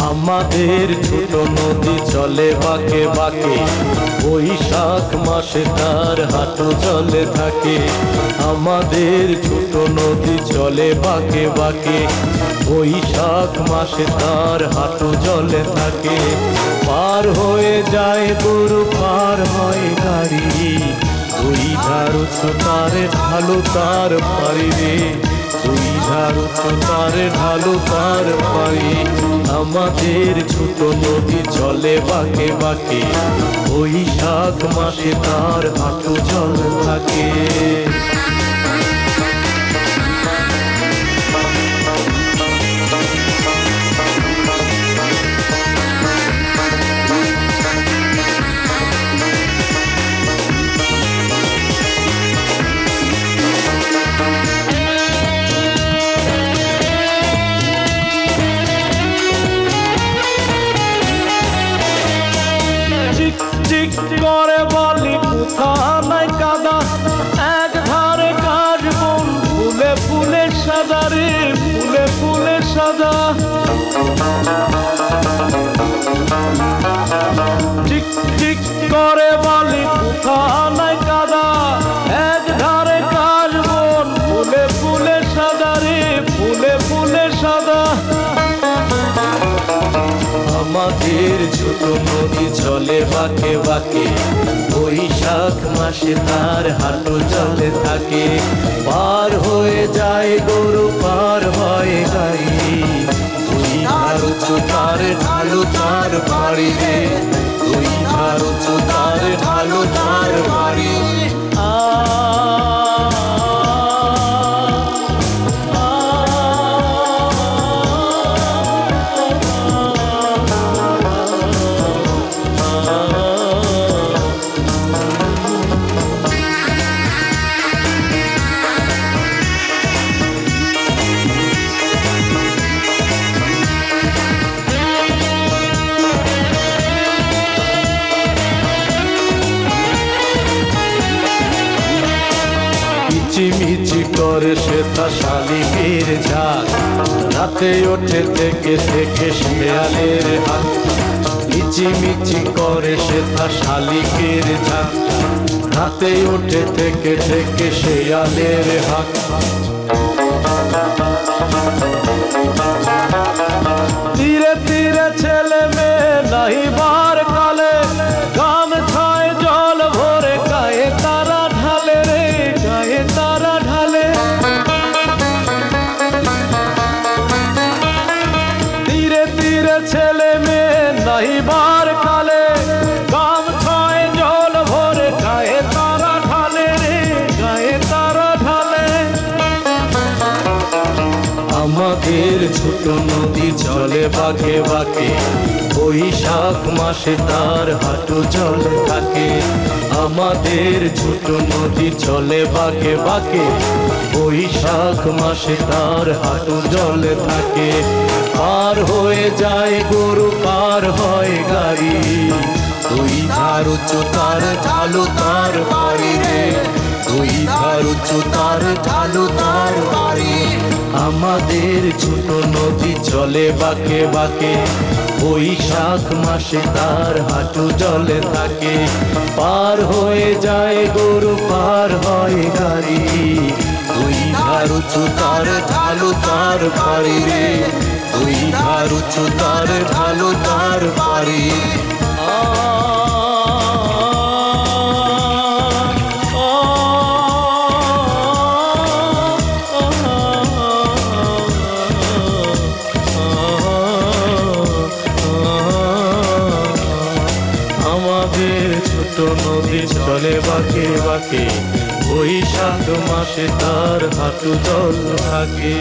আমাদের ছোট নদী চলে বাঁকে বাঁকে, বৈশাখ মাসে তার হাঁটু জলে থাকে। আমাদের ছোট নদী চলে বাঁকে বাঁকে, বৈশাখ মাসে তার হাঁটু জলে থাকে। পার হয়ে যায় গরু, পার হয় গাড়ি, দুই ধার উঁচু তার ঢালু তার পারি রে, দুই ধার উঁচু তার ঢালু তার পারি। আমাদের ছোট নদী চলে বাঁকে বাঁকে, বৈশাখ মাসে তার হাঁটু জল থাকে। চিক করে বলি কোথা নাই কাদা, এক ধারে কাশ বন ফুলে ফুলে সাদা রে, ফুলে ফুলে সাদা। চিক চিক করে বলি কোথা নাই কাদা, এক ধারে কাশ বন ফুলে ফুলে সাদা রে, ফুলে ফুলে সাদা। আমাদের ছোট নদী চলে বাঁকে বাঁকে, বৈশাখ মাসে তার হাঁটু জলে থাকে। পার হয়ে যায় গরু, পার হয় গাড়ি, দুই ধার উঁচু তার ঢালু তার বাড়ি রে, দুই ধার উঁচু তার ঢালু তার বাড়ি। মিচি করে সেটা শালিকের ঝাঁক, রাতে ওঠে থেকে থেকে শেয়ালের হাত। মিচি করে সেটা শালিকের ঝাঁক, রাতে ওঠে থেকে থেকে শেয়ালের হাত। ধীরে ধীরে ছেলে মেয়ে নাহিবার কালে, গামছায় জল ভরে গায়ে তারা ঢালে রে, গায়ে তারা ঢালে। ধীরে ধীরে ছেলে মেয়ে নাহিবার কালে, গামছায় জল ভরে গায়ে তারা ঢালে রে, গায়ে তারা ঢালে। আমাদের ছোট নদী চলে বাঁকে বাঁকে, বৈশাখ মাসে তার হাঁটু জলে থাকে। আমাদের ছোট নদী চলে বাঁকে বাঁকে, বৈশাখ মাসে তার হাঁটু জলে থাকে। পার হয়ে যায় গরু, পার হয় গাড়ি, দুই ধার উঁচু তার ঢালু তার বাড়ি রে, দুই ধার উঁচু তার ঢালু তার বাড়ি। আমাদের ছোট নদী চলে বাঁকে বাঁকে, বৈশাখ মাসে তার হাঁটু জলে থাকে। পার হয়ে যায় গরু, পার হয় গাড়ি, দুই ধার উঁচু তার ঢালু তার বাড়ি রে, দুই ধার উঁচু তার ঢালু তার বাড়ি। আমাদের ছোট নদী চলে বাঁকে বাঁকে, বৈশাখ মাসে তার হাঁটু জল থাকে।